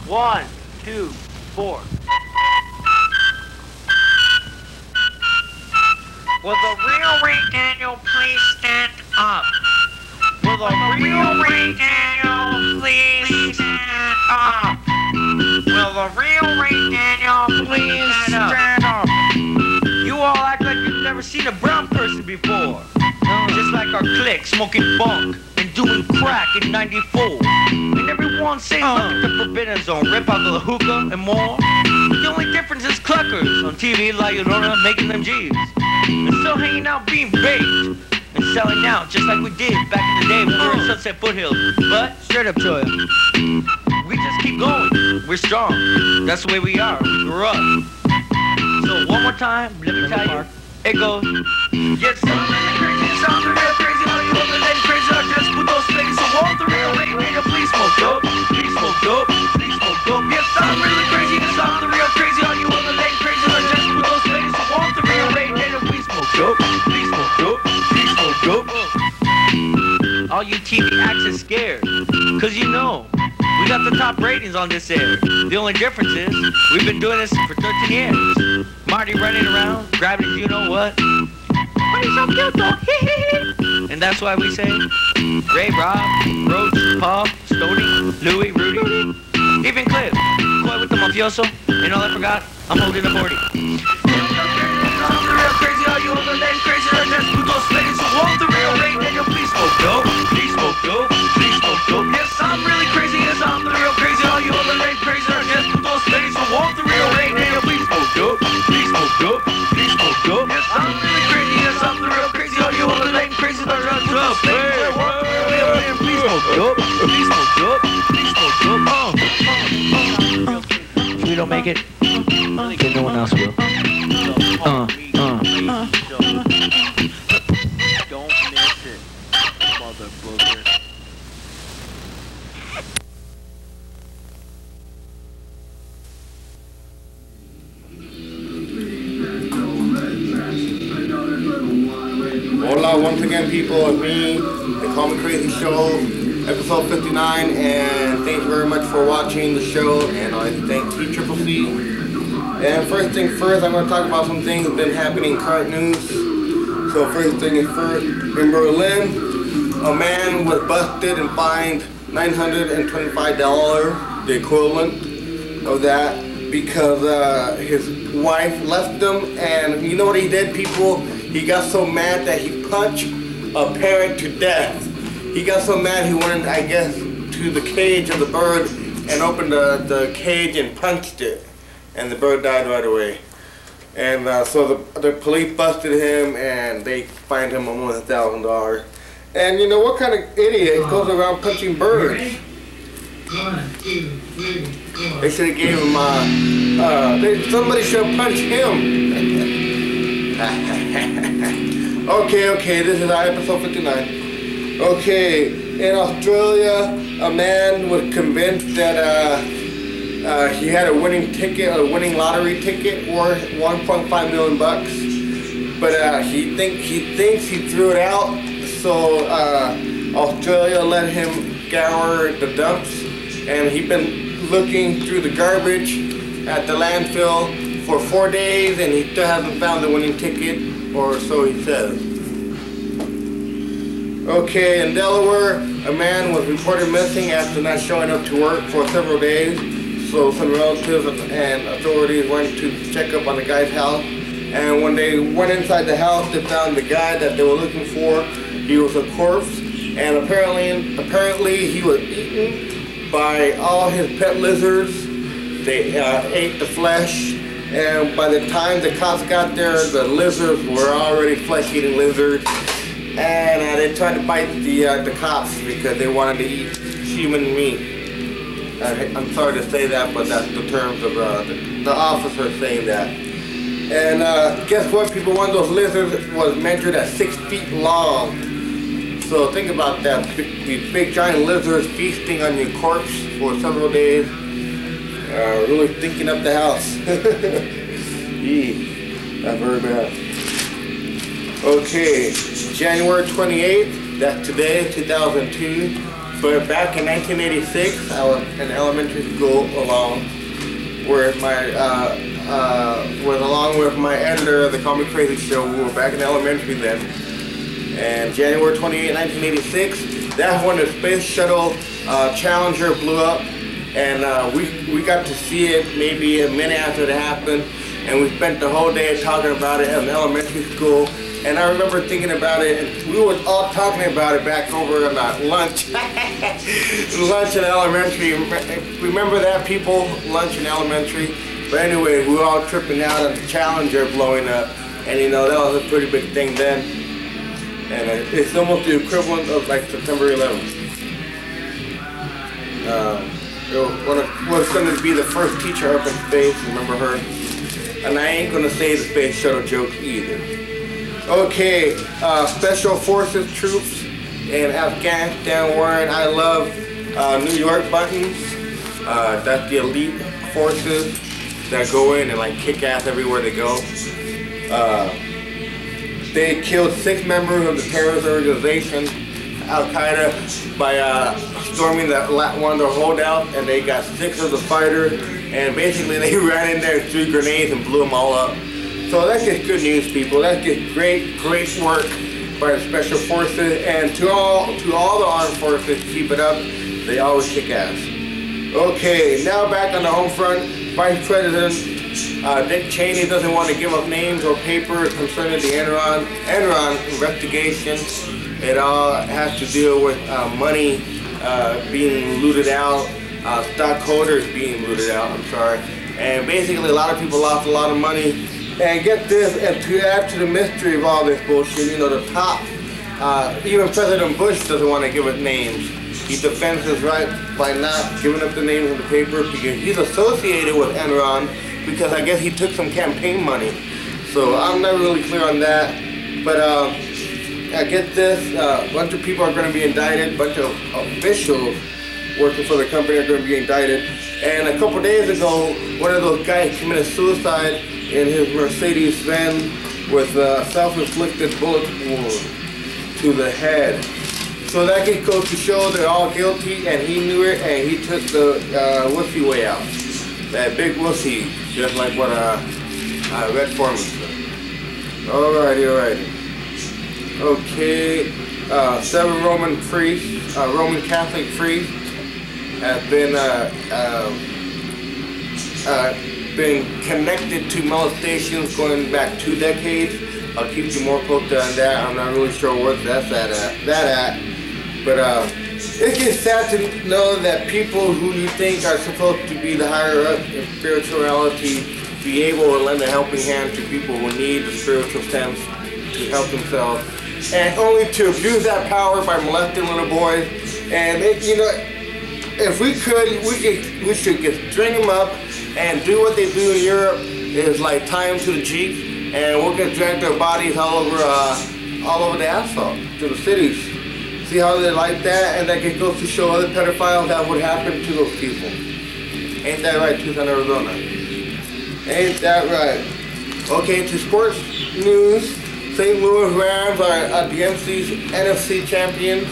1, 2, 4. Will the real Ray Daniel please stand up? Will the real Ray Daniel please stand up? Will the real Ray Daniel please stand up? You all act like you've never seen a brown person before. Just like our clique, smoking bunk and doing crack in 94. And everyone saying look at the Forbidden Zone, rip out the hookah and more. The only difference is cluckers on TV, La Llorona, making them G's. And still hanging out being baked and selling out just like we did back in the day when we were in Sunset Foothills. But straight up to you, we just keep going. We're strong. That's the way we are. We grew up. So one more time, let me tell you, it goes. Get something crazy, something real crazy. All you other than crazy are just put those things. So all the real Ray Daniel, please smoke dope, please smoke dope, please smoke dope. Get something really crazy, get something real crazy. All you other than crazy are just put those things. So all the real Ray Daniel, please smoke dope, please smoke dope, please smoke dope. All you TV acts are scared, cause you know we got the top ratings on this air. The only difference is we've been doing this for 13 years. Marty running around, grabbing you know what. But he's so cute though. And that's why we say Ray, Rob, Roach, Puff, Stody, Louie, Rudy, even Cliff, Coy with the mafioso, and all I forgot, I'm holding a 40. I'm the real crazy, all you other than crazy, are just put those ladies who want the real Ray Daniel, please smoke dope, please smoke dope, please smoke dope. Yes, I'm really crazy, yes, I'm the real crazy, all you other than crazy, are just put those ladies who want the real Ray Daniel, please smoke dope, please smoke dope, please smoke dope. Yes, I'm really crazy, yes, I'm the real crazy, all you other than crazy, are just put those ladies who want the real Ray Daniel, please smoke dope, please smoke dope, please smoke dope. If we don't make it, then no one else will. Don't miss it, mother booger. Hola, once again, people, it's me, the Call Me Crazy Show, episode 59, and thank you very much for watching the show, and I thank TCCC. And first thing first, I'm going to talk about some things that have been happening in current news. So first thing is first, in Berlin, a man was busted and fined $925, the equivalent of that, because his wife left him. And you know what he did, people? He got so mad that he punched a parrot to death. He got so mad he went, I guess, to the cage of the bird and opened the cage and punched it. And the bird died right away. And so the police busted him and they fined him almost $1,000. And you know what kind of idiot goes around punching birds? 1, 2, 3, 4. They should have gave him, somebody should have punched him. Okay, this is our episode 59. Okay, in Australia, a man was convinced that he had a winning ticket, a winning lottery ticket worth 1.5 million bucks, but he thinks he threw it out. So Australia let him scour the dumps, and he's been looking through the garbage at the landfill for 4 days, and he still hasn't found the winning ticket, or so he says. Okay, in Delaware, a man was reported missing after not showing up to work for several days. So some relatives and authorities went to check up on the guy's house, and when they went inside the house, they found the guy that they were looking for. He was a corpse, and apparently he was eaten by all his pet lizards. They ate the flesh, and by the time the cops got there, the lizards were already flesh-eating lizards, and they tried to bite the cops because they wanted to eat human meat. I'm sorry to say that, but that's the terms of the officer saying that. And guess what, people? One of those lizards was measured at 6 feet long. So think about that. These big giant lizards feasting on your corpse for several days. Really stinking up the house. Yee, that's very bad. Okay, January 28th, that's today, 2002. But back in 1986, I was in elementary school along with along with my editor of the Call Me Crazy show. We were back in elementary then. And January 28, 1986, that's when the Space Shuttle Challenger blew up. And we got to see it maybe a minute after it happened. And we spent the whole day talking about it in elementary school. And I remember thinking about it, and we were all talking about it back over at lunch. Lunch in elementary. Remember that, people? Lunch in elementary. But anyway, we were all tripping out on the Challenger blowing up. And you know, that was a pretty big thing then. And it's almost the equivalent of like September 11th. It was going to be the first teacher up in space, remember her? And I ain't going to say the space shuttle joke either. Okay, Special Forces troops in Afghanistan wearing I Love New York buttons. That's the elite forces that go in and like kick ass everywhere they go. They killed 6 members of the terrorist organization, Al-Qaeda, by storming one of their holdouts, and they got 6 of the fighters, and basically they ran in there and threw grenades and blew them all up. So that's just good news, people. That's just great work by the Special Forces, and to all the armed forces, keep it up. They always kick ass. Okay, now back on the home front, Vice President Dick Cheney doesn't want to give up names or papers concerning the Enron investigation. It all has to deal with money being looted out, stockholders being looted out, I'm sorry. And basically a lot of people lost a lot of money. And get this, and to add to the mystery of all this bullshit, you know, the top, even President Bush doesn't want to give it names. He defends his right by not giving up the names of the papers because he's associated with Enron because I guess he took some campaign money. So I'm not really clear on that. But I get this, a bunch of people are going to be indicted, a bunch of officials working for the company are going to be indicted. And a couple days ago, one of those guys committed suicide in his Mercedes-Benz with a self-inflicted bullet wound to the head. So that just goes to show they're all guilty, and he knew it, and he took the wussy way out. That big wussy, just like what Red Foreman said. Alrighty. Okay, 7 Roman priests, Roman Catholic priests have been connected to molestations going back 2 decades. I'll keep you more posted on that. I'm not really sure what that's at. But it's just sad to know that people who you think are supposed to be the higher up in spirituality be able to lend a helping hand to people who need the spiritual sense to help themselves, and only to abuse that power by molesting little boys. And you know, if we could, we should just string them up and do what they do in Europe, is like tie them to the Jeep, and we're gonna drag their bodies all over the asphalt to the cities. See how they like that? And that just goes to show other pedophiles that would happen to those people. Ain't that right, Tucson, Arizona? Ain't that right? Okay, to sports news. St. Louis Rams are the NFC champions,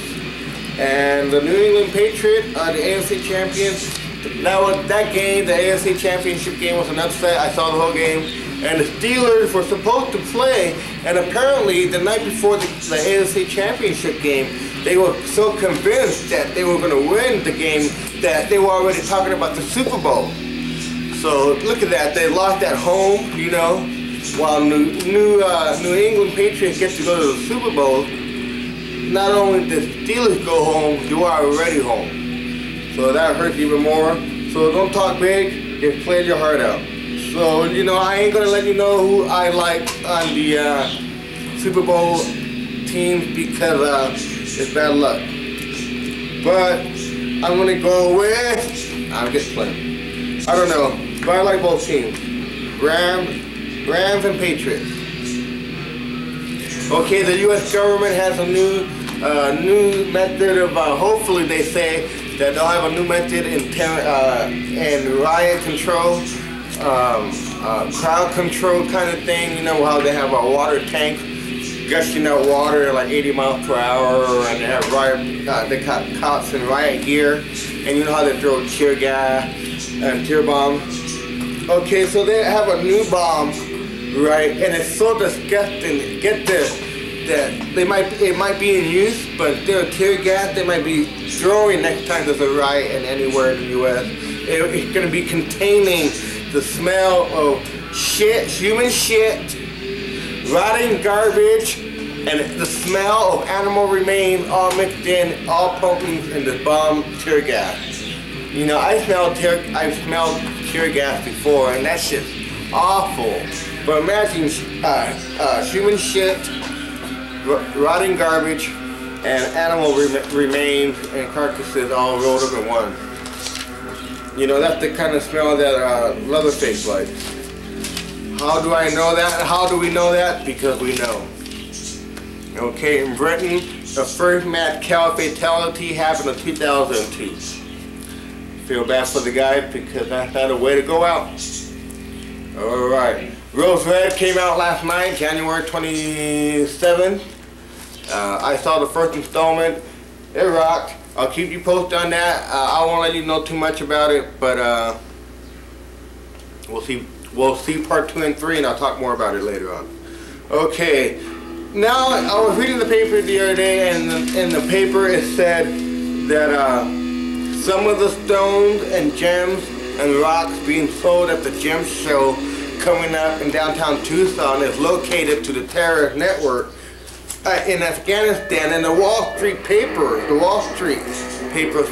and the New England Patriots are the AFC champions. That game, the AFC championship game, was an upset. I saw the whole game. And the Steelers were supposed to play, and apparently the night before the AFC championship game, they were so convinced that they were going to win the game that they were already talking about the Super Bowl. So look at that, they lost at home, you know, while New England Patriots get to go to the Super Bowl. Not only did the Steelers go home, you are already home. So that hurts even more. So don't talk big, just play your heart out. So, you know, I ain't gonna let you know who I like on the Super Bowl team because it's bad luck. But I'm gonna go with, I'm just playing. I don't know, but I like both teams. Rams and Patriots. Okay, the U.S. government has a new method of, hopefully they say that they'll have a new method in riot control. Crowd control kind of thing, you know how they have a water tank gushing out water at like 80 miles per hour, and they have riot, they got cops in riot gear, and you know how they throw tear gas and tear bombs. Okay, so they have a new bomb, right? And it's so disgusting. Get this, that it might be in use, but their tear gas they might be throwing next time there's a riot anywhere in the U.S. It's going to be containing the smell of shit, human shit, rotting garbage, and the smell of animal remains all mixed in, all pumping in the bomb tear gas. You know, I smelled tear gas before, and that shit's awful. But imagine human shit, rotting garbage, and animal remains and carcasses all rolled up in one. You know, that's the kind of smell that Leatherface likes. How do I know that? How do we know that? Because we know. Okay, in Britain, the first mad cow fatality happened in 2002. Feel bad for the guy because that's not a way to go out. Alright, Rose Red came out last night, January 27th. I saw the first installment. It rocked. I'll keep you posted on that. I won't let you know too much about it, but we'll see part 2 and 3, and I'll talk more about it later on. Okay, now I was reading the paper the other day, and in the paper it said that some of the stones and gems and rocks being sold at the gem show coming up in downtown Tucson is located to the terrorist network in Afghanistan, and the Wall Street paper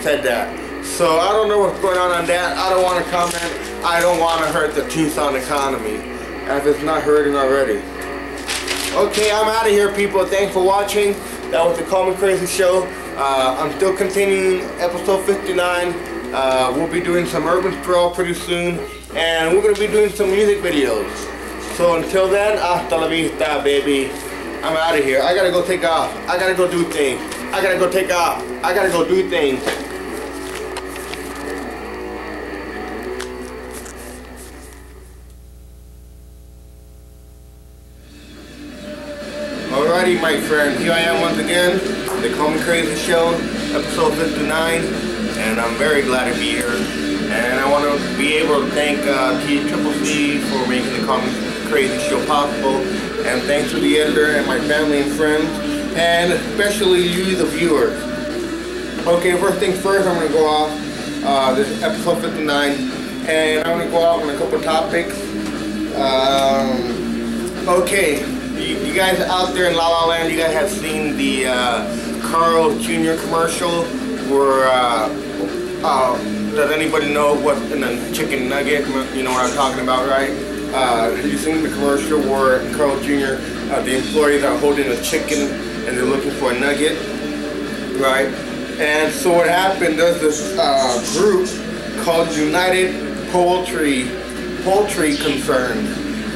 said that. So I don't know what's going on that. I don't want to comment. I don't want to hurt the Tucson economy, as it's not hurting already. Okay, I'm out of here, people. Thanks for watching. That was the Call Me Crazy Show. I'm still continuing episode 59. We'll be doing some urban sprawl pretty soon, and we're going to be doing some music videos. So until then, hasta la vista, baby. I'm out of here. I gotta go take off. I gotta go do things. I gotta go take off. I gotta go do things. Alrighty, my friend. Here I am once again. The Call Me Crazy Show, episode 59. And I'm very glad to be here. And I want to be able to thank TCCC for making the Call Me Crazy Show possible. And thanks to the editor and my family and friends, and especially you, the viewers. Okay, first things first, I'm going to go off. This is episode 59, and I'm going to go off on a couple topics. Okay, you guys out there in La La Land, you guys have seen the Carl Jr. commercial where, does anybody know what's in a chicken nugget? You know what I'm talking about, right? You seen the commercial where Carl Jr., the employees are holding a chicken and they're looking for a nugget, right? And so what happened, there's this group called United Poultry Concern,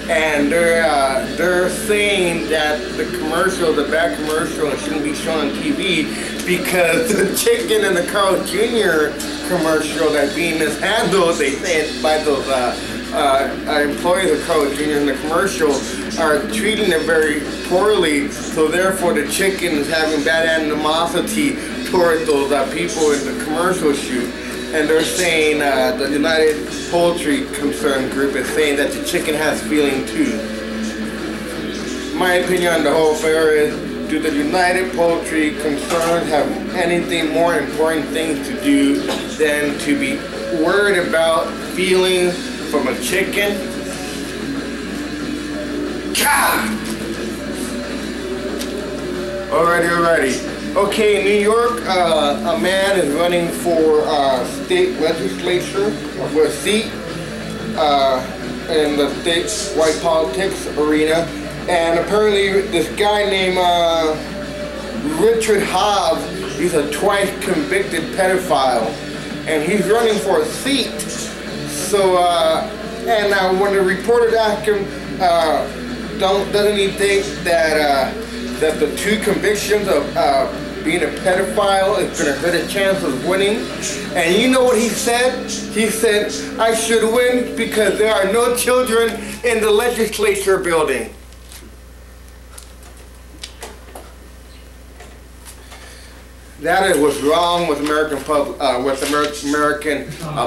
and they're saying that the commercial, the bad commercial, shouldn't be shown on TV because the chicken in the Carl Jr. commercial that's being mishandled, they say, by those employees of Carl Jr. in the commercial are treating it very poorly, so therefore the chicken is having bad animosity toward those people in the commercial shoot. And they're saying, the United Poultry Concern group is saying that the chicken has feeling too. My opinion on the whole affair is, do the United Poultry Concerns have anything more important things to do than to be worried about feelings from a chicken? God! Alrighty. Okay, in New York, a man is running for state legislature, for a seat in the state white politics arena. And apparently this guy named Richard Hobbs, he's a twice convicted pedophile. And he's running for a seat. So, and when the reporters asked him, doesn't he think that that the two convictions of being a pedophile is going to hurt his chance of winning? And you know what he said? He said, I should win because there are no children in the legislature building. That is what's wrong with American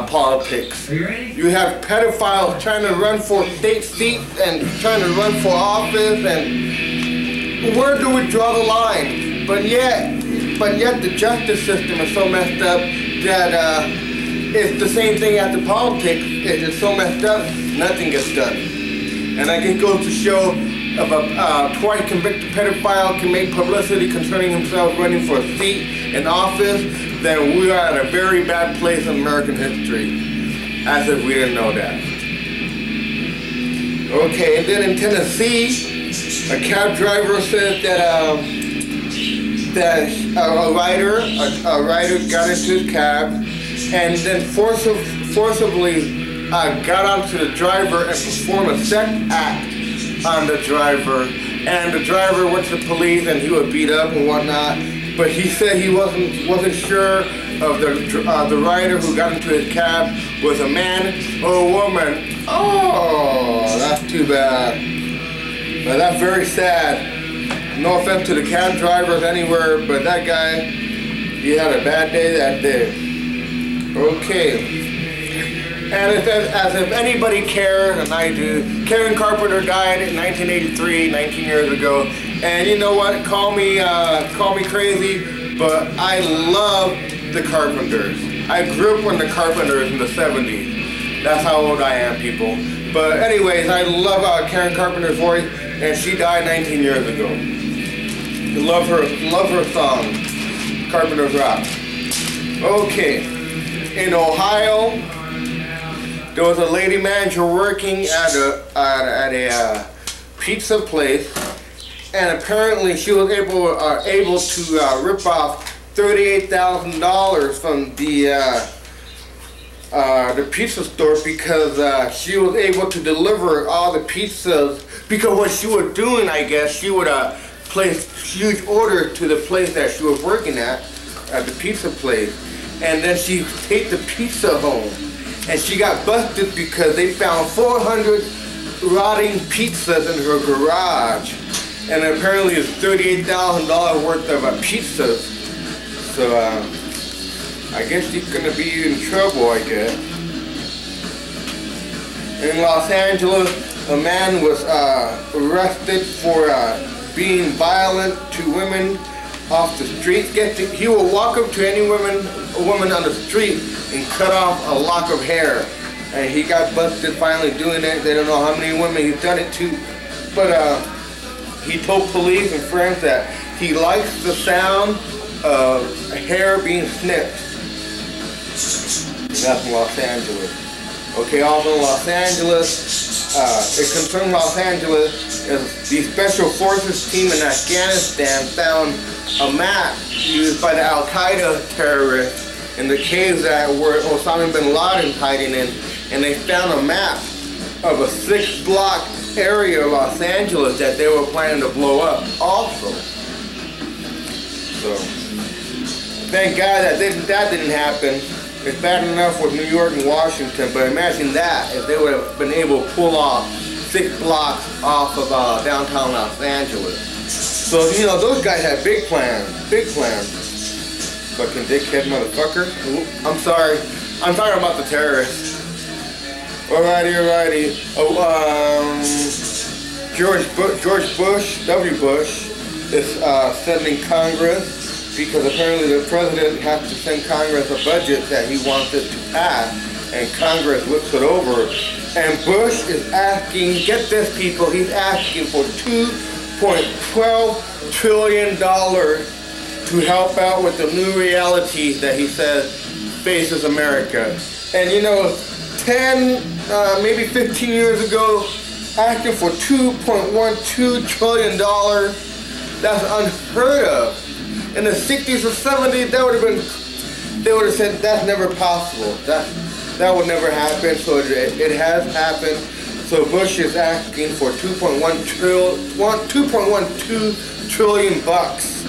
politics. Are you ready? You have pedophiles trying to run for state seats and trying to run for office, and where do we draw the line? But yet the justice system is so messed up that it's the same thing after politics. It's so messed up, nothing gets done. And I guess it goes to show if a twice convicted pedophile can make publicity concerning himself running for a seat in office, then we are at a very bad place in American history, as if we didn't know that. Okay, and then in Tennessee, a cab driver said that a rider got into his cab and then forcibly got onto the driver and performed a sex act on the driver, and the driver went to the police and he was beat up and whatnot. But he said he wasn't sure of the rider who got into his cab was a man or a woman. Oh, that's too bad. But that's very sad. No offense to the cab drivers anywhere, but that guy, he had a bad day that day. Okay. And as if anybody cares, and I do, Karen Carpenter died in 1983, 19 years ago. And you know what? Call me crazy, but I love the Carpenters. I grew up with the Carpenters in the 70s. That's how old I am, people. But anyways, I love Karen Carpenter's voice, and she died 19 years ago. Love her song, Carpenter's Rock. Okay, in Ohio, there was a lady manager working at a pizza place, and apparently she was able to rip off $38,000 from the pizza store because she was able to deliver all the pizzas. Because what she was doing, I guess, she would place huge orders to the place that she was working at the pizza place, and then she take the pizza home. And she got busted because they found 400 rotting pizzas in her garage. And apparently it's $38,000 worth of pizzas. So I guess she's gonna be in trouble, I guess. In Los Angeles, a man was arrested for being violent to women off the street. He will walk up to any woman on the street and cut off a lock of hair. And he got busted finally doing it. They don't know how many women he's done it to. But he told police and friends that he likes the sound of hair being snipped. That's in Los Angeles. Okay, also in Los Angeles, it concerns Los Angeles, is the Special Forces team in Afghanistan found a map used by the Al-Qaeda terrorists in the caves that where Osama bin Laden's hiding in, and they found a map of a 6-block area of Los Angeles that they were planning to blow up also. So, thank God that didn't happen. It's bad enough with New York and Washington, but imagine that if they would have been able to pull off 6 blocks off of downtown Los Angeles. So, you know, those guys had big plans, big plans. Fucking dickhead motherfucker. Ooh, I'm sorry. I'm talking about the terrorists. Alrighty. George Bush, W. Bush, is sending Congress, because apparently the president has to send Congress a budget that he wants it to pass, and Congress looks it over. And Bush is asking, get this people, he's asking for $2.12 trillion to help out with the new reality that he says faces America. And you know, 10, maybe 15 years ago, asking for $2.12 trillion, that's unheard of. In the 60s or 70s, they would have said that's never possible. That would never happen. So it has happened. So Bush is asking for $2.12 trillion bucks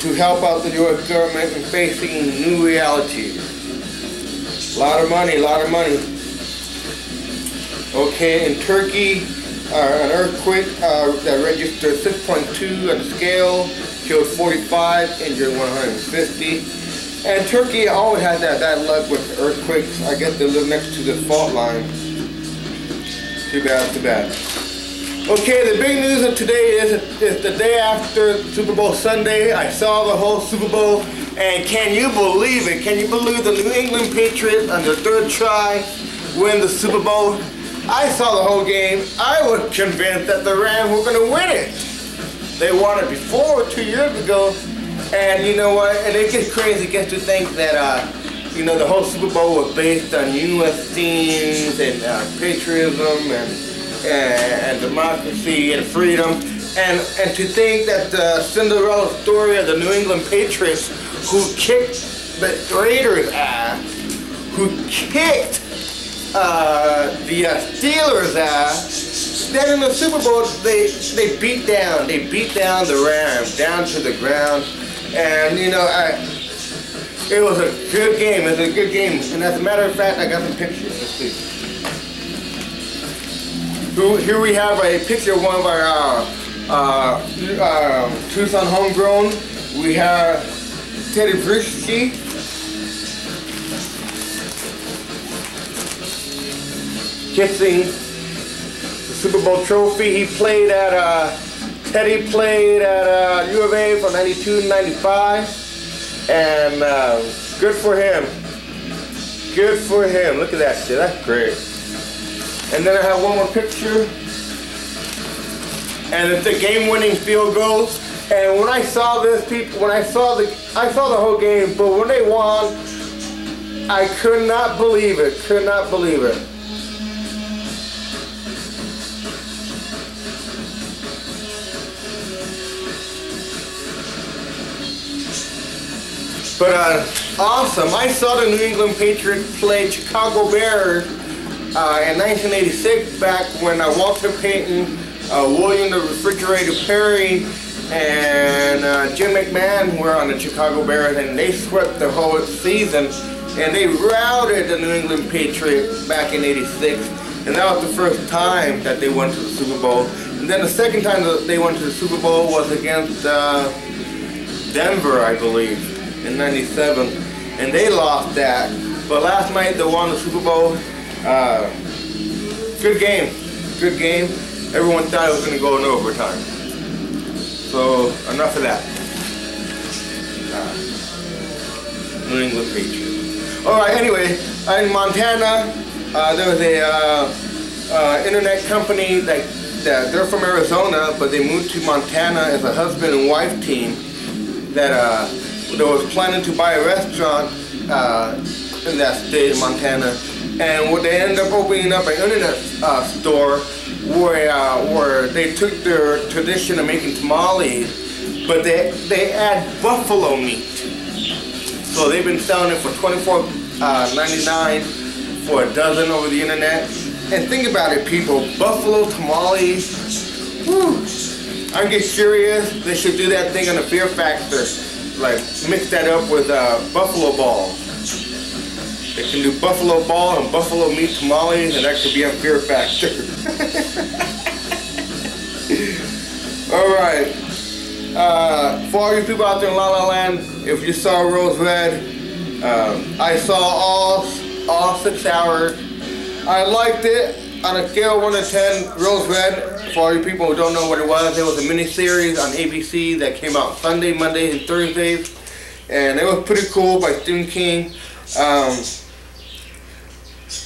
to help out the U.S. government in facing new realities. A lot of money. Okay, in Turkey, an earthquake that registered 6.2 on the scale, killed 45, injured 150. And Turkey always has that bad luck with earthquakes. I guess they live next to the fault line. Too bad, too bad. Okay, the big news of today is the day after Super Bowl Sunday. I saw the whole Super Bowl, and can you believe it? Can you believe the New England Patriots on their third try win the Super Bowl? I saw the whole game. I was convinced that the Rams were going to win it. They won it before 2 years ago, and you know what? And it gets crazy. It gets to think that you know, the whole Super Bowl was based on U.S. themes and patriotism and democracy and freedom, and to think that the Cinderella story of the New England Patriots, who kicked the Raiders' ass, who kicked the Steelers' ass, then in the Super Bowl they beat down the Rams down to the ground, and you know, it was a good game. It was a good game, and as a matter of fact, I got some pictures. Let's see. Here we have a picture of one of our Tucson homegrown. We have Teddy Brisky. Kissing the Super Bowl trophy. He played at, Teddy played at U of A from 92 to 95. And good for him. Good for him. Look at that shit. That's great. And then I have one more picture. And it's the game-winning field goal. And when I saw this, I saw the whole game, but when they won, I could not believe it. Could not believe it. But awesome. I saw the New England Patriots play Chicago Bears in 1986, back when Walter Payton, William the Refrigerator Perry, and Jim McMahon were on the Chicago Bears, and they swept the whole season, and they routed the New England Patriots back in '86, and that was the first time that they went to the Super Bowl. And then the second time that they went to the Super Bowl was against Denver, I believe, in '97, and they lost that. But last night they won the Super Bowl. Good game, good game. Everyone thought it was going to go in overtime. So enough of that. New England Patriots. All right. Anyway, in Montana, there was a internet company that they're from Arizona, but they moved to Montana as a husband and wife team that was planning to buy a restaurant in that state of Montana, and they ended up opening up an internet store where they took their tradition of making tamales, but they add buffalo meat. So they've been selling it for $24.99 for a dozen over the internet. And think about it, people, buffalo tamales. Whew. I'm getting curious. They should do that thing on the Fear Factor. Like, mix that up with buffalo balls. They can do buffalo ball and buffalo meat tamales, and that could be a Fear Factor. Alright. For all you people out there in La La Land, if you saw Rose Red, I saw all 6 hours. I liked it. On a scale of 1 to 10, Rose Red, for all you people who don't know what it was a mini-series on ABC that came out Sunday, Mondays, and Thursdays. And it was pretty cool, by Stephen King.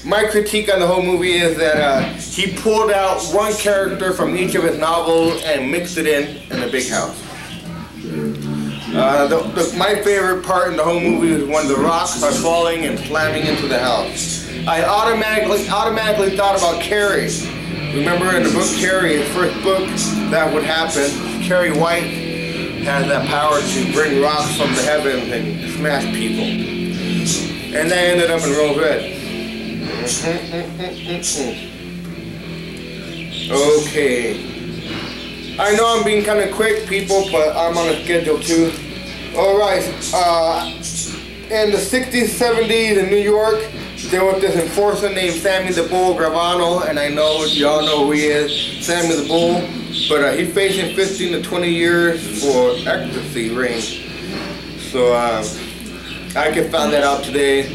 My critique on the whole movie is that he pulled out one character from each of his novels and mixed it in a big house. My favorite part in the whole movie is when the rocks are falling and slamming into the house. I automatically thought about Carrie. Remember in the book Carrie, his first book, that would happen. Carrie White has that power to bring rocks from the heavens and smash people. And that ended up in Rose Red. Okay. I know I'm being kind of quick, people, but I'm on a schedule too. Alright, in the 60s, 70s in New York, there was this enforcer named Sammy the Bull Gravano, and I know y'all know who he is, Sammy the Bull, but he's facing 15 to 20 years for ecstasy ring. So I can find that out today.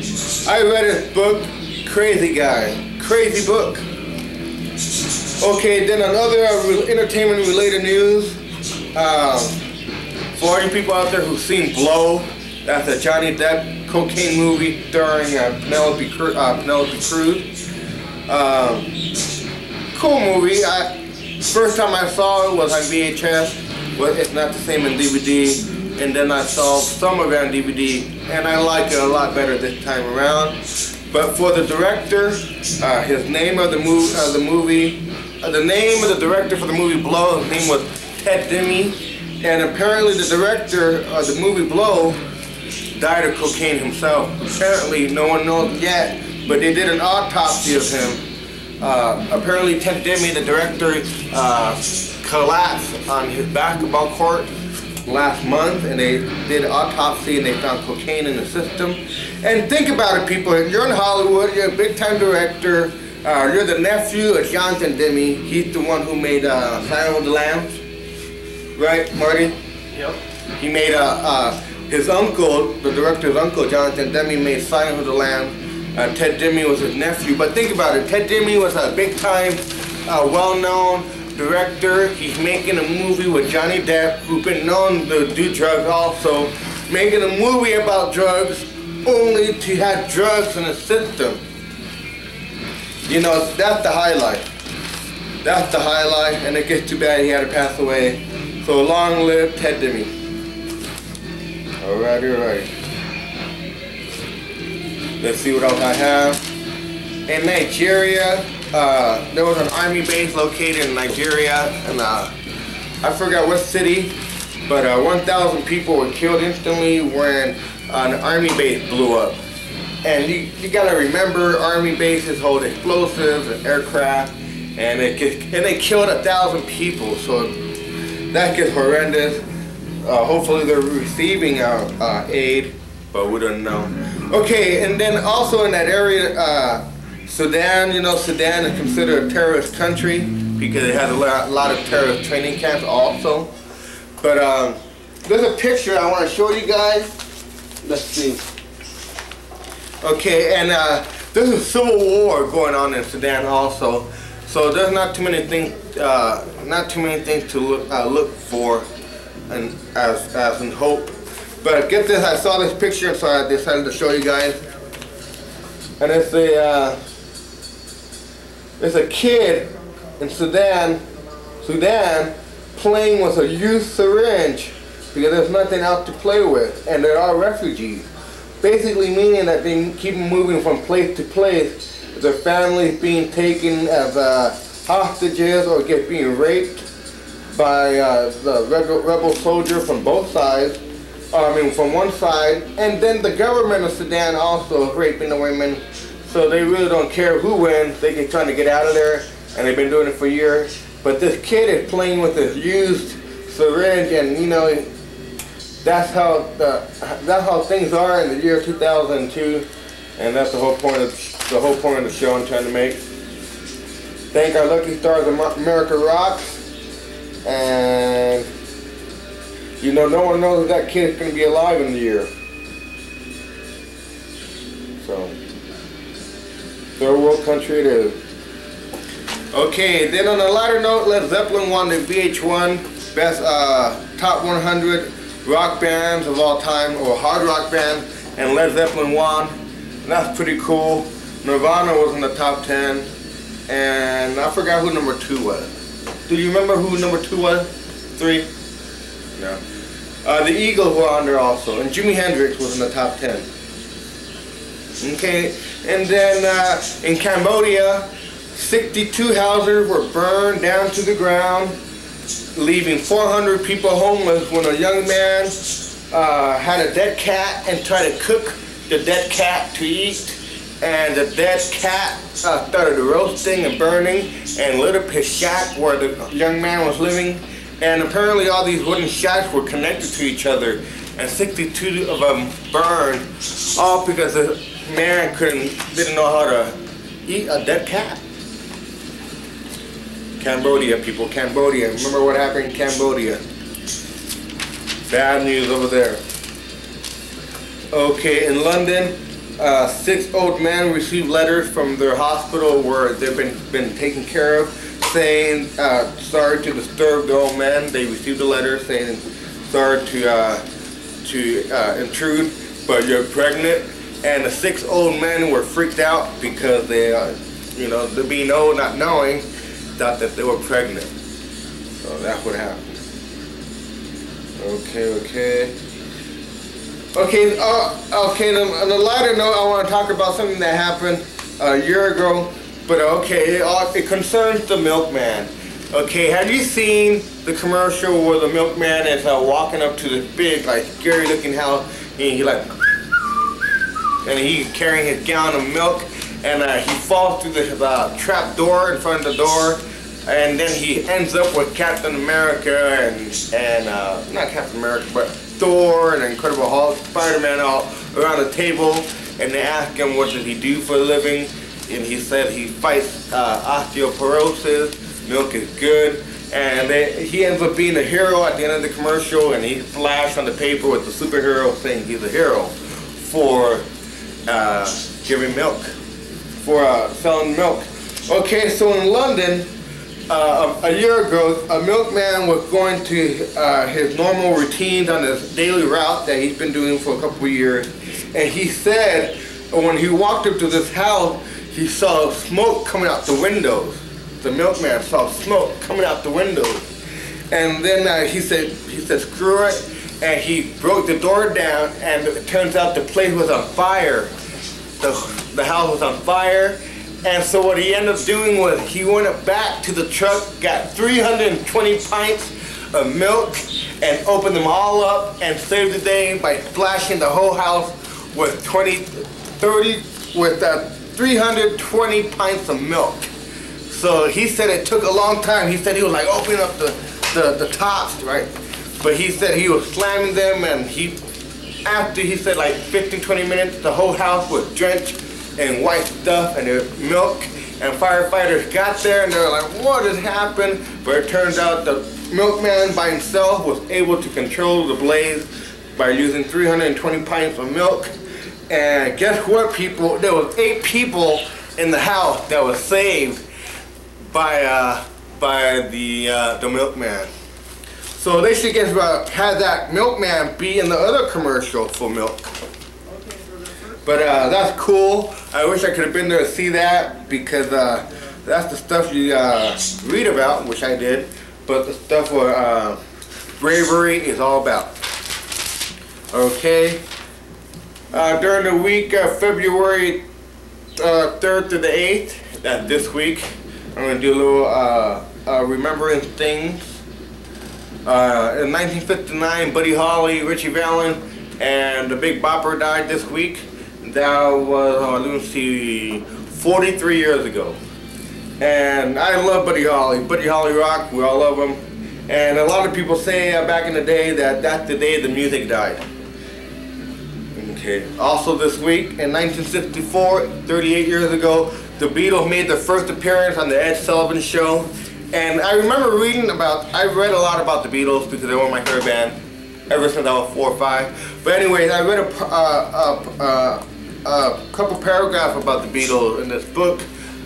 I read his book, Crazy Guy, crazy book. Okay, then another entertainment related news. For all you people out there who've seen Blow, that's a Johnny Depp cocaine movie starring Penelope Cruz. Cool movie. First time I saw it was on VHS, but it's not the same in DVD. And then I saw some of it on DVD, and I like it a lot better this time around. But for the director, his name of the movie, the name of the director for the movie Blow, his name was Ted Demme, and apparently the director of the movie Blow died of cocaine himself. Apparently, no one knows yet, but they did an autopsy of him. Apparently, Ted Demme, the director, collapsed on his basketball court last month, and they did an autopsy and they found cocaine in the system. And think about it, people. You're in Hollywood, you're a big-time director, you're the nephew of Jonathan Demme. He's the one who made Silence of the Lambs, right, Marty? Yep. He made his uncle, the director's uncle, Jonathan Demme, made Silence of the Lambs. Ted Demme was his nephew. But think about it, Ted Demme was a big-time, well-known director. He's making a movie with Johnny Depp, who's been known to do drugs also, making a movie about drugs only to have drugs in the system. You know, that's the highlight. That's the highlight, and it gets too bad he had to pass away. So long live Ted Demme. Alrighty. Let's see what else I have. In Nigeria, there was an army base located in Nigeria, and I forgot what city, but 1,000 people were killed instantly when an army base blew up. And you gotta remember, army bases hold explosives and aircraft, and they killed 1,000 people. So that gets horrendous. Hopefully they're receiving aid, but we don't know. Okay, and then also in that area, Sudan, you know, Sudan is considered a terrorist country because it has a lot of terrorist training camps also. But there's a picture I want to show you guys. Let's see. Okay, and there's a civil war going on in Sudan also. So there's not too many things to look for, and as in hope. But get this, I saw this picture, so I decided to show you guys. And it's a kid in Sudan playing with a used syringe because there's nothing else to play with, and they're all refugees. Basically meaning that they keep moving from place to place. Their families being taken as hostages or being raped by the rebel soldier from both sides. From one side, and then the government of Sudan also is raping the women, so they really don't care who wins. They just trying to get out of there, and they've been doing it for years. But this kid is playing with this used syringe, and you know, that's how things are in the year 2002, and that's the whole point of the show I'm trying to make. Thank our lucky stars, America rocks, and. You know, no one knows if that kid's going to be alive in the year. So, third world country it is. Okay, then on a lighter note, Led Zeppelin won the VH1 Best Top 100 Rock Bands of All Time, or Hard Rock Band, and Led Zeppelin won. And that's pretty cool. Nirvana was in the top 10, and I forgot who number 2 was. Do you remember who number 2 was? 3? No. The Eagles were on there also, and Jimi Hendrix was in the top 10. Okay, and then in Cambodia, 62 houses were burned down to the ground, leaving 400 people homeless when a young man had a dead cat and tried to cook the dead cat to eat. And the dead cat started roasting and burning and lit up his shack where the young man was living. And apparently all these wooden shacks were connected to each other, and 62 of them burned, all because man didn't know how to eat a dead cat. Cambodia, people, Cambodia. Remember what happened in Cambodia? Bad news over there. Okay, in London, 6 old men received letters from their hospital where they've been taken care of, saying sorry to disturb the old man. They received a letter saying sorry to intrude, but you're pregnant. And the 6 old men were freaked out because they, the being old, not knowing, thought that they were pregnant. So that's what happened. Okay. On a lighter note, I want to talk about something that happened a year ago. But it concerns the milkman. Okay, have you seen the commercial where the milkman is walking up to this big, like, scary-looking house, and he's carrying his gallon of milk, and he falls through the trap door in front of the door, and then he ends up with Captain America and not Captain America, but Thor and Incredible Hulk, Spider-Man all around the table, and they ask him what does he do for a living, and he said he fights osteoporosis, milk is good, and he ends up being a hero at the end of the commercial, and he flashed on the paper with the superhero saying he's a hero for giving milk, for selling milk. Okay, so in London, a year ago, a milkman was going to his normal routines on his daily route that he's been doing for a couple of years, and he said when he walked up to this house, he saw smoke coming out the windows. The milkman saw smoke coming out the windows, and then he said screw it, and he broke the door down, and it turns out the place was on fire. The house was on fire. And so what he ended up doing was he went back to the truck, got 320 pints of milk, and opened them all up and saved the day by splashing the whole house with 320 pints of milk. So he said it took a long time. He said he was like opening up the tops, right? But he said he was slamming them, and after he said like 15-20 minutes, the whole house was drenched in white stuff and milk, and firefighters got there and they were like, what has happened? But it turns out the milkman by himself was able to control the blaze by using 320 pints of milk. And guess what, people? There was 8 people in the house that was saved by the milkman. So they should have that milkman be in the other commercial for milk. But that's cool. I wish I could have been there to see that, because that's the stuff you read about, which I did. But the stuff where bravery is all about. Okay. During the week of February 3rd to the 8th, that's this week, I'm going to do a little remembrance things. In 1959, Buddy Holly, Richie Valens, and the Big Bopper died this week. That was, let's see, 43 years ago. And I love Buddy Holly. Buddy Holly rock, we all love him. And a lot of people say back in the day that that's the day the music died. Okay. Also this week, in 1964, 38 years ago, the Beatles made their first appearance on the Ed Sullivan Show. And I remember I read a lot about the Beatles because they were my favorite band ever since I was 4 or 5. But anyways, I read a couple paragraphs about the Beatles in this book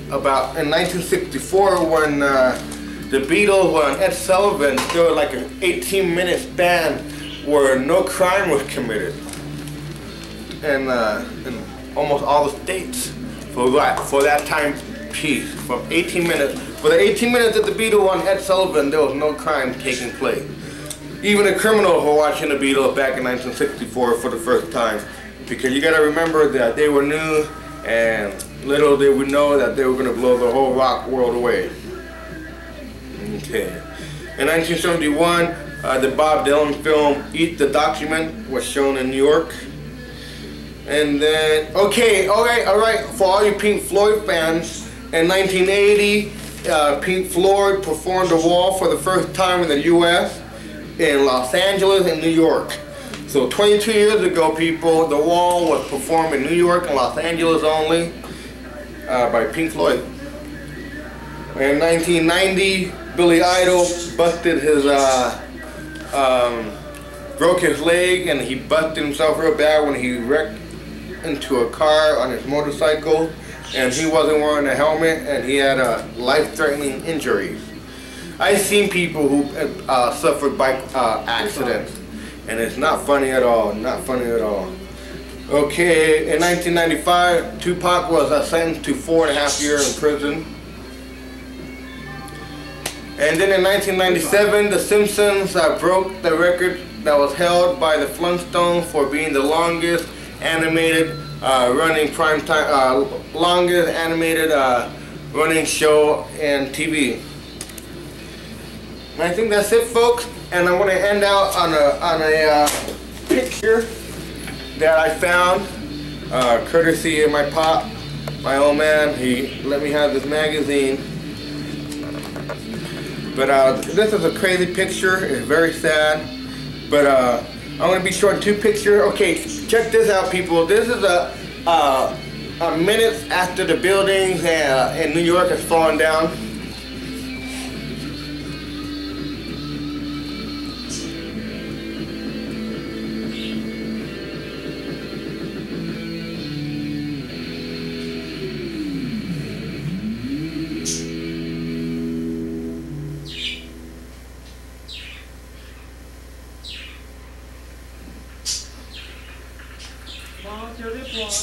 about in 1964 when the Beatles were on Ed Sullivan. There was like an 18-minute span where no crime was committed in almost all the states for that time piece. From 18 minutes, for the 18 minutes that the Beatles were on Ed Sullivan, there was no crime taking place. Even the criminals were watching the Beatles back in 1964 for the first time. Because you gotta remember that they were new, and little did we know that they were gonna blow the whole rock world away. Okay. In 1971, the Bob Dylan film Eat the Document was shown in New York. And then, all right, for all you Pink Floyd fans, in 1980, Pink Floyd performed The Wall for the first time in the U.S. in Los Angeles and New York. So 22 years ago, people, The Wall was performed in New York and Los Angeles only by Pink Floyd. In 1990, Billy Idol busted his, broke his leg, and he busted himself real bad when he wrecked into a car on his motorcycle, and he wasn't wearing a helmet, and he had life-threatening injuries. I've seen people who suffered bike accidents, and it's not funny at all, not funny at all. Okay, in 1995, Tupac was sentenced to 4.5 years in prison. And then in 1997, The Simpsons broke the record that was held by the Flintstones for being the longest animated running running show in TV. And I think that's it, folks. And I want to end out on a picture that I found, courtesy of my pop, my old man. He let me have this magazine. But this is a crazy picture. It's very sad. But I'm going to be showing two pictures. Okay, check this out, people. This is a minutes after the buildings in New York has fallen down.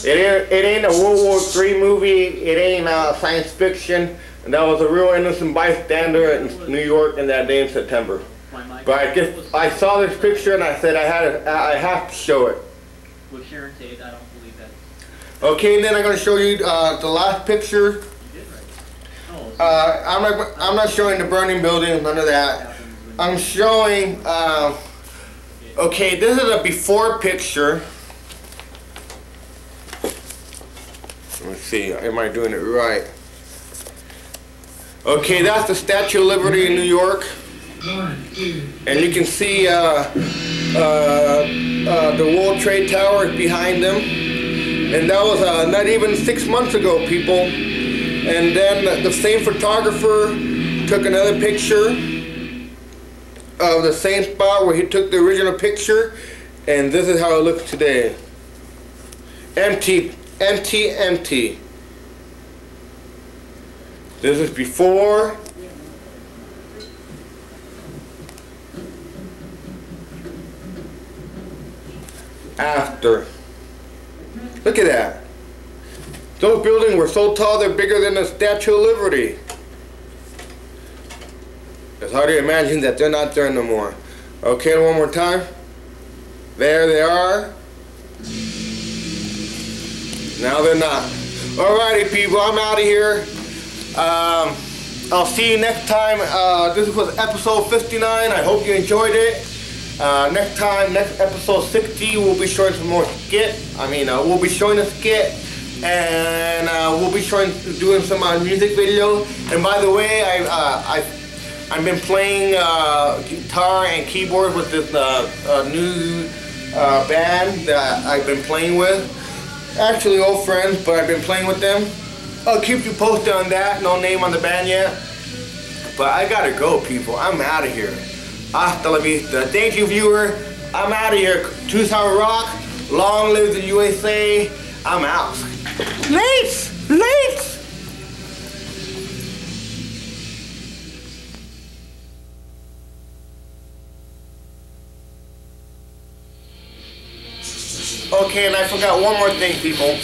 It ain't a World War III movie. It ain't science fiction. And that was a real innocent bystander in New York in that day in September. But I saw this picture and I said I have to show it. With Sharon Tate, I don't believe that. Okay, then I'm going to show you the last picture. You did right. I'm not showing the burning building, none of that. I'm showing. Okay, this is a before picture. Let's see, am I doing it right? Okay, that's the Statue of Liberty in New York. And you can see the World Trade Tower behind them. And that was not even 6 months ago, people. And then the same photographer took another picture of the same spot where he took the original picture. And this is how it looks today. Empty. Empty, empty. This is before. After. Look at that. Those buildings were so tall they're bigger than the Statue of Liberty. It's hard to imagine that they're not there no more. Okay, one more time. There they are. Now they're not. Alrighty, people, I'm out of here. I'll see you next time. This was episode 59. I hope you enjoyed it. Next episode 60, we'll be showing some more skit. We'll be showing a skit, and we'll be doing some music videos. And by the way, I've been playing guitar and keyboard with this new band that I've been playing with. Actually old friends, but I've been playing with them. I'll keep you posted on that. No name on the band yet. But I gotta go, people. I'm out of here. Hasta la vista. Thank you, viewer. I'm out of here. Tucson Rock. Long live the USA. I'm out. Late! Late! Okay, and I forgot one more thing, people.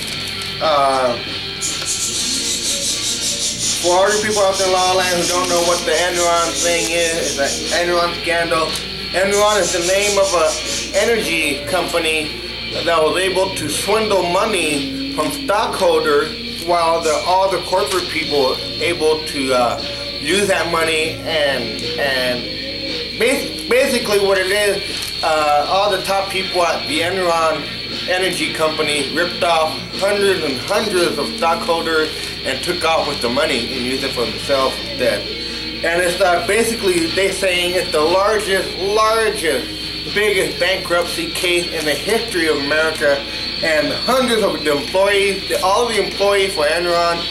For all you people out there in La La Land who don't know what the Enron thing is, the Enron scandal. Enron is the name of an energy company that was able to swindle money from stockholders while all the corporate people were able to use that money and basically what it is, all the top people at the Enron energy company ripped off hundreds and hundreds of stockholders and took off with the money and used it for themselves instead. And it's basically, they're saying it's the largest biggest bankruptcy case in the history of America, and hundreds of the employees, all of the employees for Enron,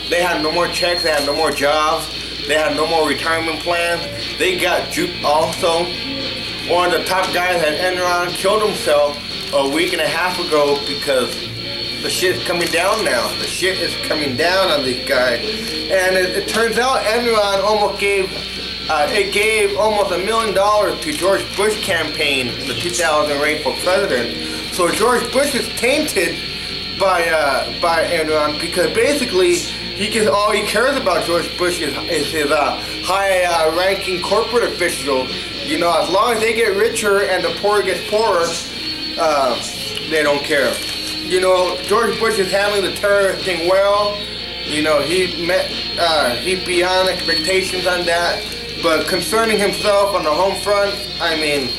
they had no more checks, they had no more jobs, they had no more retirement plans. They got duped also. One of the top guys at Enron killed himself a week and a half ago because the shit's coming down now. The shit is coming down on these guys. And it turns out Enron almost gave almost $1 million to George Bush campaign in the 2008 for president. So George Bush is tainted by Enron because basically all he cares about George Bush is his high-ranking corporate officials. You know, as long as they get richer and the poor gets poorer, they don't care. You know, George Bush is handling the terrorist thing well. You know, he's beyond expectations on that. But concerning himself on the home front, I mean,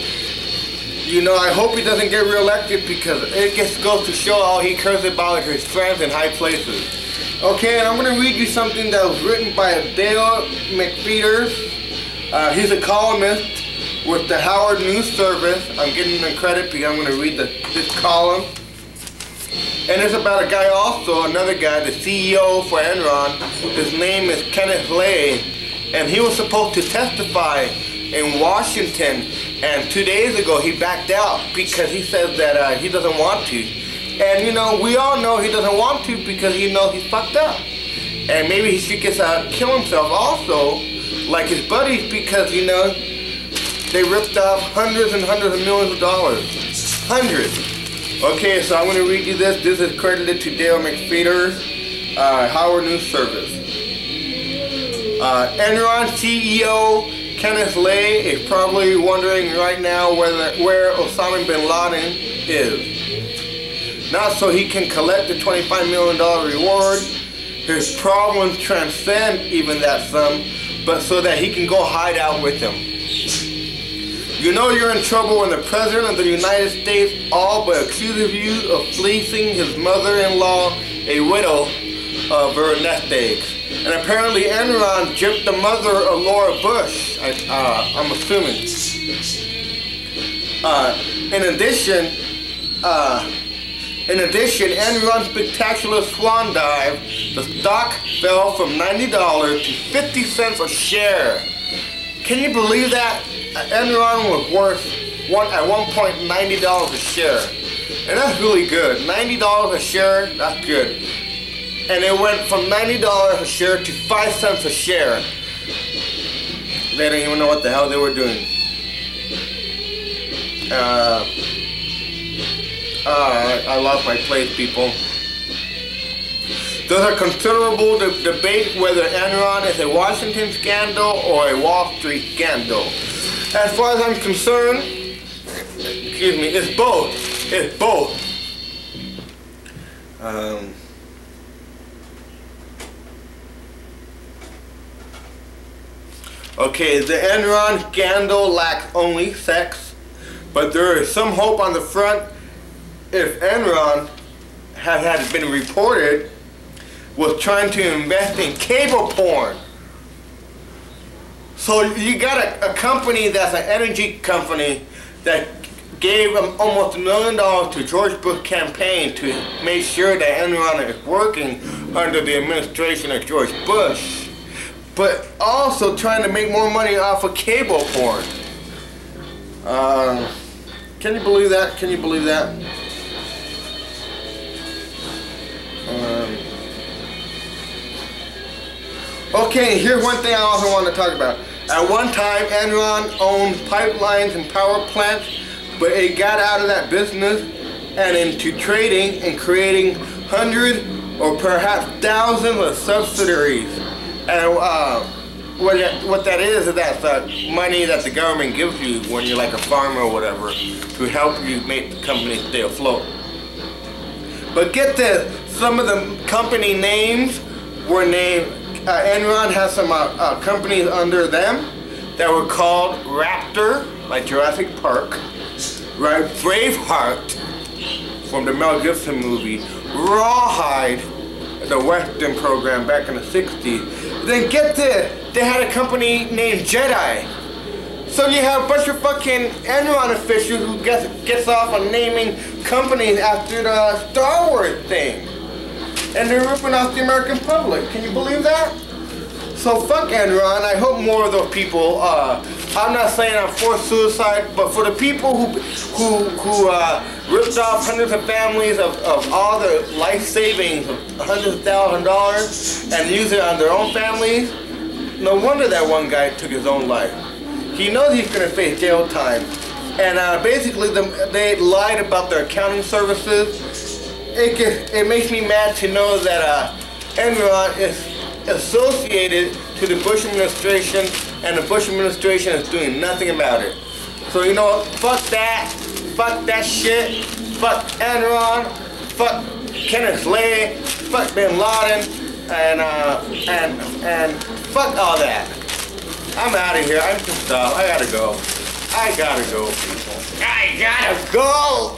you know, I hope he doesn't get reelected because it goes to show all he cares about his friends in high places. Okay, and I'm going to read you something that was written by Dale McFeeters. He's a columnist with the Howard News Service. I'm giving him credit because I'm going to read this column. And it's about a guy also, another guy, the CEO for Enron. His name is Kenneth Lay. And he was supposed to testify in Washington. And 2 days ago he backed out because he says that he doesn't want to. And you know, we all know he doesn't want to because he knows he's fucked up. And maybe he should get kill himself also, like his buddies, because you know, they ripped off hundreds and hundreds of millions of dollars. Hundreds. Okay, so I'm going to read you this. This is credited to Dale McFeeters, Howard News Service. Enron CEO Kenneth Lay is probably wondering right now where Osama bin Laden is. Not so he can collect the $25 million reward. His problems transcend even that sum, but so that he can go hide out with him. You know you're in trouble when the President of the United States all but accuses you of fleecing his mother-in-law, a widow, of her nest eggs. And apparently Enron gypped the mother of Laura Bush, I'm assuming. In addition, Enron's spectacular swan dive, the stock fell from $90 to 50 cents a share. Can you believe that? Enron was worth at one point $90 a share. And that's really good. $90 a share, that's good. And it went from $90 a share to 5 cents a share. They didn't even know what the hell they were doing. I lost my place, people. There's a considerable debate whether Enron is a Washington scandal or a Wall Street scandal. As far as I'm concerned, excuse me, it's both. It's both. Okay, the Enron scandal lacks only sex, but there is some hope on the front. If Enron had been reported was trying to invest in cable porn. So you got a company that's an energy company that gave almost $1 million to George Bush campaign to make sure that Enron is working under the administration of George Bush, but also trying to make more money off of cable porn. Can you believe that? Can you believe that? Okay, here's one thing I also want to talk about. At one time, Enron owned pipelines and power plants, but it got out of that business and into trading and creating hundreds or perhaps thousands of subsidiaries. And what that is that's money that the government gives you when you're like a farmer or whatever to help you make the company stay afloat. But get this, some of the company names were named, Enron has some companies under them that were called Raptor, like Jurassic Park, right? Braveheart, from the Mel Gibson movie, Rawhide, the Western program back in the 60s. Then get this, they had a company named Jedi. So you have a bunch of fucking Enron officials who gets off on naming companies after the Star Wars thing. And they're ripping off the American public. Can you believe that? So fuck Enron. I hope more of those people, I'm not saying I'm for suicide, but for the people who ripped off hundreds of families of all their life savings of hundreds of thousands of dollars and used it on their own families, no wonder that one guy took his own life. He knows he's going to face jail time. And basically they lied about their accounting services. It makes me mad to know that Enron is associated to the Bush administration, and the Bush administration is doing nothing about it. So you know what? Fuck that shit, fuck Enron, fuck Kenneth Lay, fuck Bin Laden, and fuck all that. I'm out of here. I'm pissed off. I gotta go. People. I gotta go.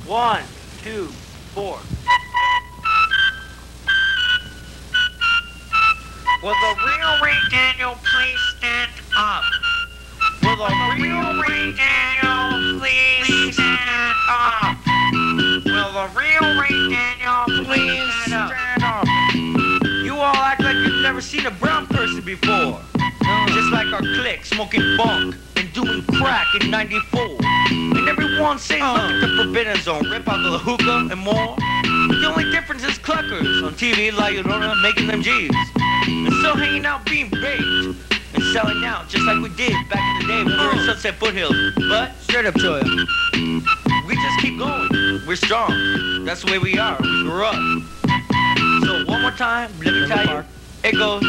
1, 2, 4. Will the real Ray Daniel please stand up? Will the real Ray Daniel please stand up? Will the real Ray Daniel please stand up? You all act like you've never seen a brown person before. Just like our clique, smoking bunk and doing crack in 94. And everyone saying look at the Forbidden Zone, rip out the hookah and more. The only difference is cluckers on TV, La Llorona, making them G's. And still hanging out being baked and selling out just like we did back in the day when we were in Sunset Foothills. But straight up Choya, we just keep going. We're strong. That's the way we are. We grew up. So one more time, let me tell you, it goes.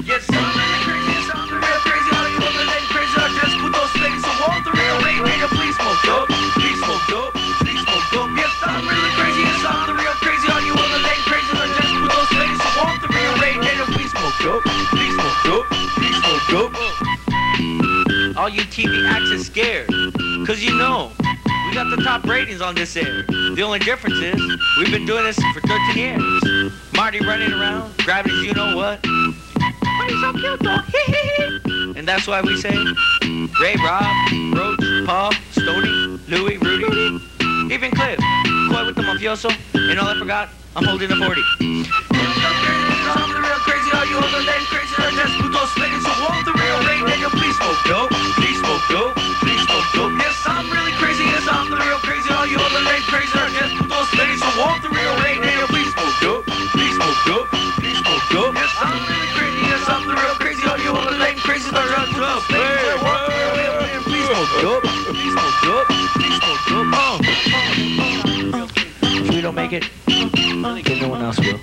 Yes, I'm really crazy. Yes, I'm real crazy. All you other than crazy are just put those things. So all the real Ray Daniel, please smoke dope. Please smoke dope. Please smoke dope. Yes, I'm really crazy. Yes, I'm the real crazy. All you other than crazy are just put those things. So all the real Ray Daniel, please smoke dope. Please smoke dope. Please smoke dope. All you TV acts are scared, cause you know we got the top ratings on this air. The only difference is we've been doing this for 13 years. Marty running around, grabbing his you know what. But he's so cute though. And that's why we say Ray, Rob, Roach, Paul, Stoney, Louie, Rudy, even Cliff, Coy with the mafioso, and all I forgot, I'm holding a 40. I'm the real crazy, all you other than crazy are just putos niggas who want the real Ray Daniel. Please smoke dope, please smoke dope, please smoke dope. Yes, I'm really crazy, yes, I'm the real crazy, all you other than crazy are just putos niggas who want the real Ray Daniel. Please smoke dope, please smoke dope, please smoke dope. Yes, I'm really crazy, yes, I'm the real crazy, all you other than crazy are just putos niggas who want the real Ray Daniel. Please smoke dope, please smoke dope, please smoke dope. If we don't make it, then no one else will.